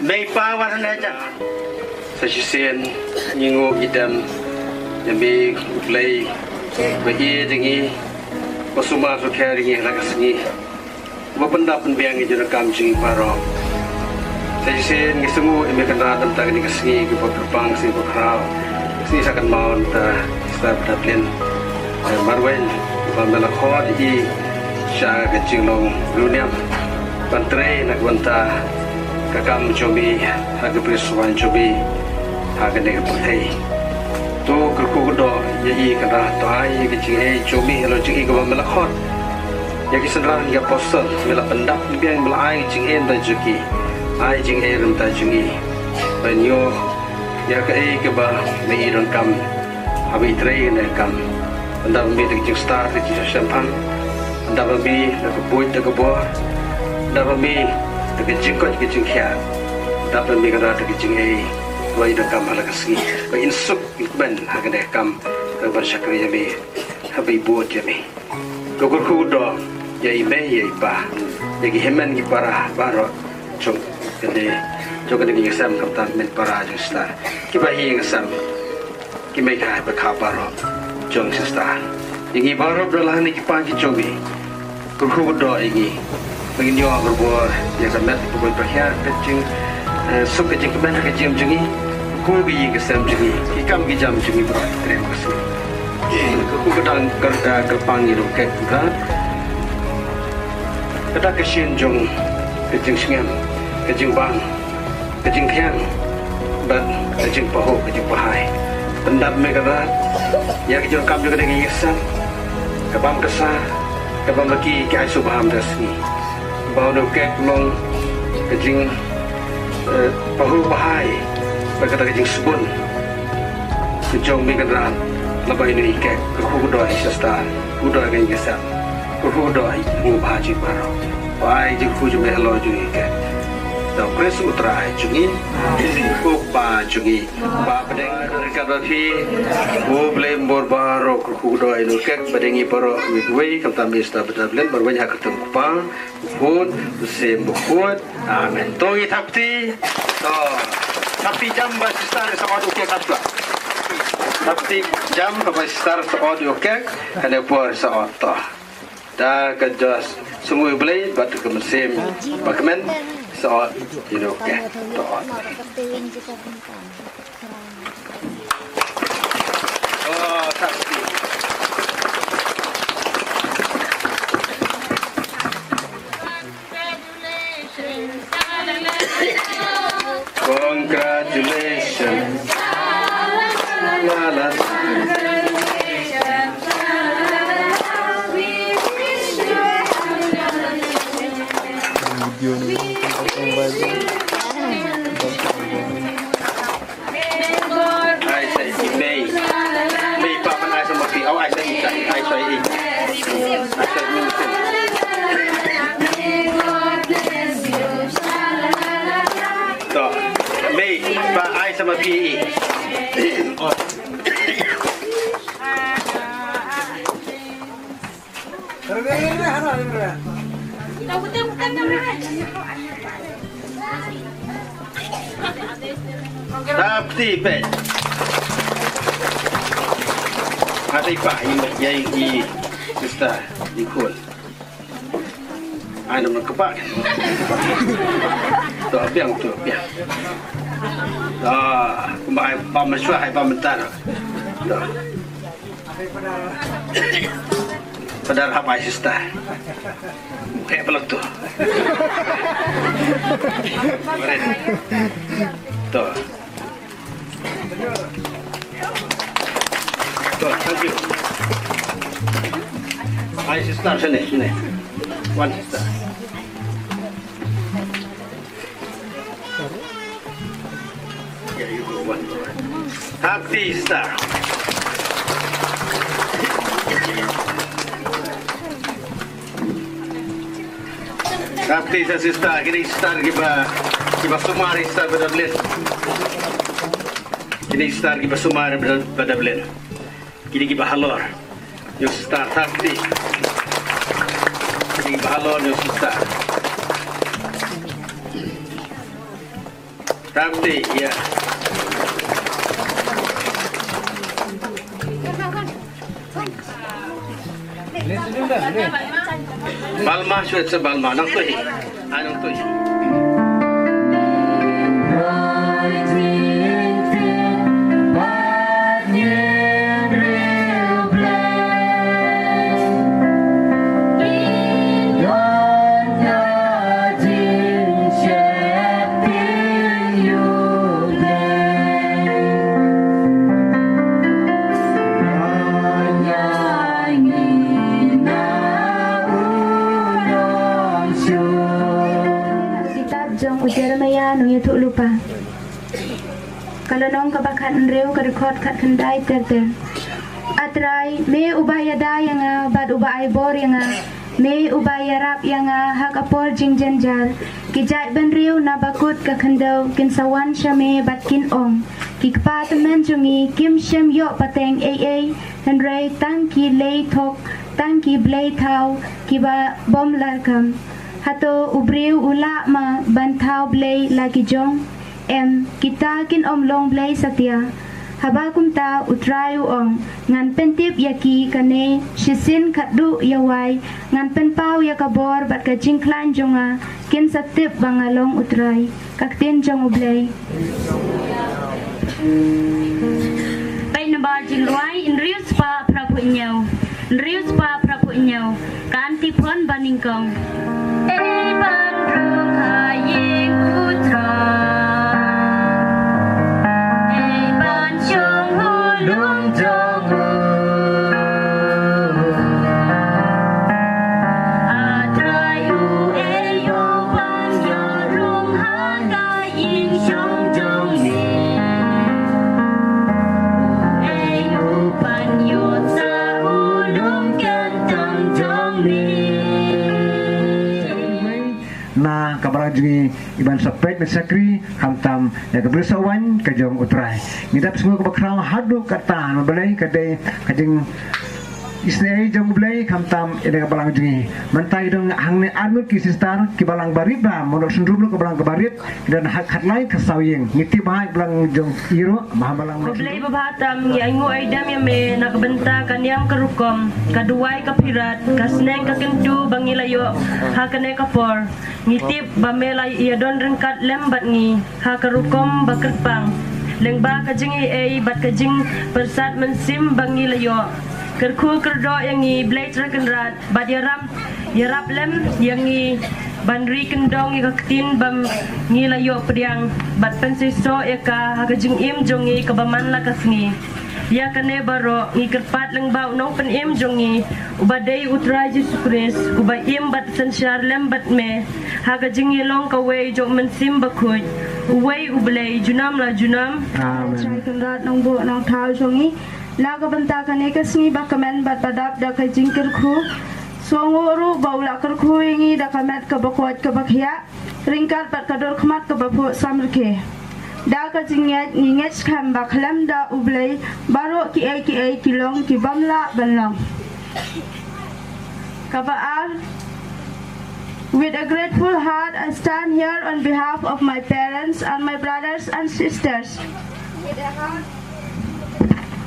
May pawan na dyan sa sisiyan nyingo idam yabi play bagi dingi pasuma so carrying lagasngi mapanda penbiang itu rekam jingi paro sa sisiyan ngisungu imi kanradam tag ni kasngi ko pagpang si pagkraw si sakan maun ta start daplin marwen pamelakhod i sya gajinglong luniam pantre nakwanta kakam cobi haga perisuan cobi haga nega pakai tu kerkudo jadi kena toai kecing cobi kalau cing ke melakot ya kisah ya posel mela pendap biang mela ai cing dan juki ai cing rem ta jungi banyo ya ke ba mei ron kam habi tre ne kam pendap mi de cing star de cing champagne pendap mi de boy de bo pendap mi kecing kau kecing kia, dapat mikirkan kecing wai dekam ala kasih, wai insuk ikban hagan dekam kabar syakri jami, habi buat jami, kukur kudo, ya ibe ya iba, jadi heman kipara barot, cong kene ngisam kaptan men para justa, kibahi ngisam, kimai kah berkabarot, cong sesta, jadi barot belah ni kipagi cobi, kukur kudo ini. Begini orang berbuat yang sangat berbuat berkhidmat kecing suka kecing keban kecing jungi kubi kesam jungi ikam kijam jungi berat terima kasih aku kadang kerpang itu kek berat kadang kesin jung kecing sengam kecing bang kecing tiang dan kecing paho kecing pahai pendap mereka ya kecing kam juga dengan yasan kebam kesah kebam lagi ke aisu paham dasni bau do kek long kecing pahu bahai berkata kecing sebun kejong mi kadran labai ni kek kudo isasta kudo kan gesa kudo mu baji paro bai ji ku ju melo ju kek da pres utra jungi ko ba jungi ba pedeng kada fi bo blem bor baro kudo inu kek bedengi paro midway kam tamista bedablen barwanya hak ketemu kupang pun sem buat amen togi tapti to tapi jam basistar sa audio kek atla tapi jam basistar sa audio kek kana por sa auto da kajas semua boleh bat ke mesin bakmen sa audio kek to oh tapti congratulations la la video ni ai say may pa pan ai sa mapi au ai say ai say ba ai sama PE Tapi Hati pak yang sister ikut. Ada berkepak. Tu biang. Kembali pamesuah hai pamentar. Padahal apa sister? Kayak peluk tu. Tu. Thank you. Hai sister sini. One sister. Yeah, you go one. Happy sister. Happy sister. Kini sister kita sumari sister berdablet. Kini sister kita sumari berdablet. Kini kita halor. Yung sister happy. Kini kita halor yung sister. Happy, ya. Balma sudah sebalma, nang tuh, anong tuh. Jeremiah nung itu lupa. Kalau nong kebakan reu kerekod kat kendai ter. Atrai me ubaya da yang bad ubay bor yang me ubaya rap yang hak apor jing jenjar. Kijat ben reu na bakut ka kendau kin sawan syame bat kin ong. Kikpa temen jungi kim syam yo pateng AA henrei tangki lei tok tangki blei tau kiba bom larkam. Hato ubriu ula ma bantau blay lagi jong kita kin long blay satya habakum ta utrayu ong ngan pentip yaki kane shisin kaddu yawai ngan penpau yakabor bat ka jingklan jonga kin satip bangalong utray kaktin jong ublay pai nabar jingruai inrius pa prapunyau kanti pon baningkong Bandung haying putra Ban chung hulung jong Atrayu eyo ban yo rung hagayin syong jong ni Eyo ban yo sa hulung kentang jong ni na kabarang jungi iban sapet mesakri hamtam ya kebersawan kajong utrai ngidap semua kebakrang hadu kata mabalai kadai kajing isnei jong blai hamtam ida kabarang jungi mantai dong hangne armut ki sistar ki balang bariba monok sundrum ke balang kebarit dan hak lai kasawing ngiti bahai balang jong iro mahabalang blai babatam ya ingo aidam ya me nakabenta kanyam kerukom kaduai kapirat kasneng kakendu bangilayo hakane kapor ngitip bamela iya don rengkat lembat ngi hakarukom bakerpang lengba kajingi bat kajing persat mensim bangilayo kerku kerdo yang ngi blade rekenrat bad yarap lem yang ngi bandri kendong ika ketin bam ngi layo pediang bat pensiso eka hakajing im jongi kebaman lakas ngi ya kane baro ngi kerpat lengbau nong pen im jongi ubadai utra Yesus Kris ubay im bat sensyar lem bat me hakajing yelong kawai jok mensim bakuj uway ublay junam la junam amen kenrat nong bu nong thau jongi laga bentakan ekasni bakamen bat padap da kajing kerku Suanguru baula kerku ingi da kamet ke bakwat ke bakhya ringkat bat kador khmat ke bapu samrke da kajinget ninget kham baklam da ublay baro ki ai kilong ki bamla banlong kabaar. With a grateful heart I stand here on behalf of my parents and my brothers and sisters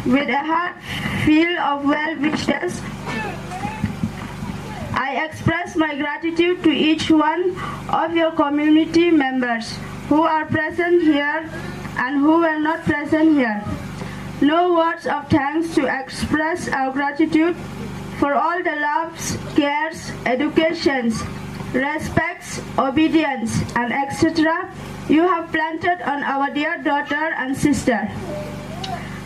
with a heart field of well wishes. I express my gratitude to each one of your community members who are present here and who were not present here. No words of thanks to express our gratitude for all the loves, cares, educations, respects, obedience, and etc. you have planted on our dear daughter and sister.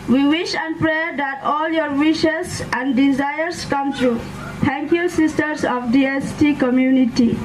We wish and pray that all your wishes and desires come true. Thank you, sisters of DST community.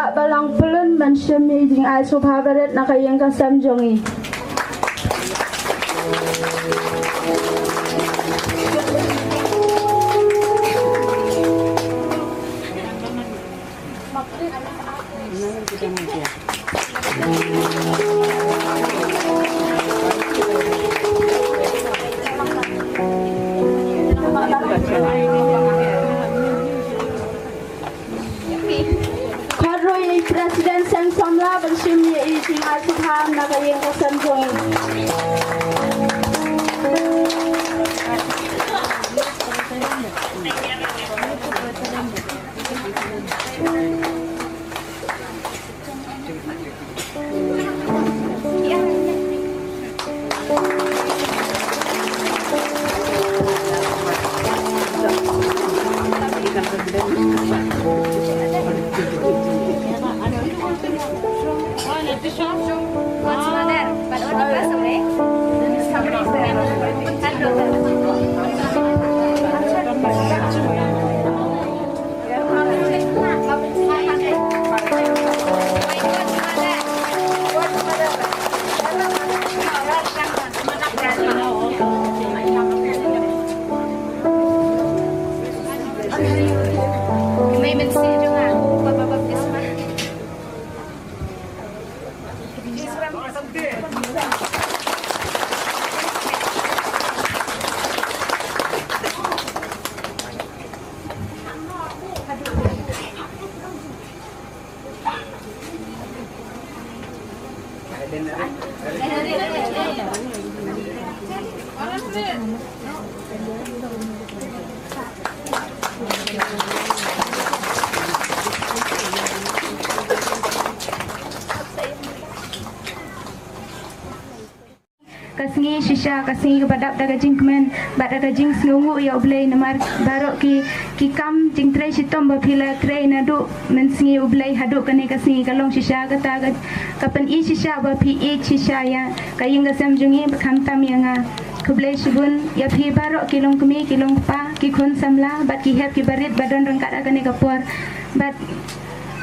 Balang pelun mensyemi jing ai subhabaret nakayang kasam jongi. Presiden Sen Somla mensyemi jing ai subham nakayang kasam jongi. Kasingi shisha kasingi kepada daga jingmen pada daga jing snungu ya ublay namar barok ki kam jing tray sitom bapila tray nadu mensingi ublay haduk kane kasingi kalong shisha kata kapan i shisha bapi i shisha ya kaying gasam jungi khamtam yang kublay shibun ya phi barok kilong kumi kilong pa ki khun samla bat ki hep ki barit badan rangkat kane kapor but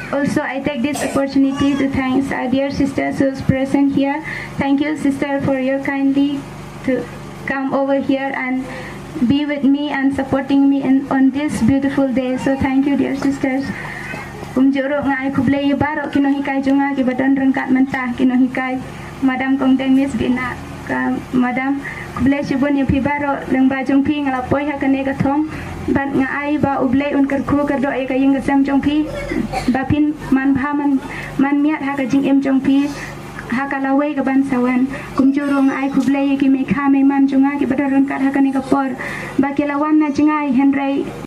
also, I take this opportunity to thank our dear sisters who's present here. Thank you, sister, for your kindly to come over here and be with me and supporting me on this beautiful day. So thank you, dear sisters. Juruk ngai kublay barok kino hikai junga ki badan rengkat mentah kino hikai Madam Kongdeng Miss Bina Madam kublay shibun yang pi barok leng bajong pi ngalapoy hakane kathong ban ngai ba ublay un kerku kerdo ai kaying gasam jong pi bapin man bha man miat ha ka jing em jong pi hakalawe ke bansawan kumjurung ai kublei ki me khame man junga ki badaron kat hakane kapor bakilawan na jingai henry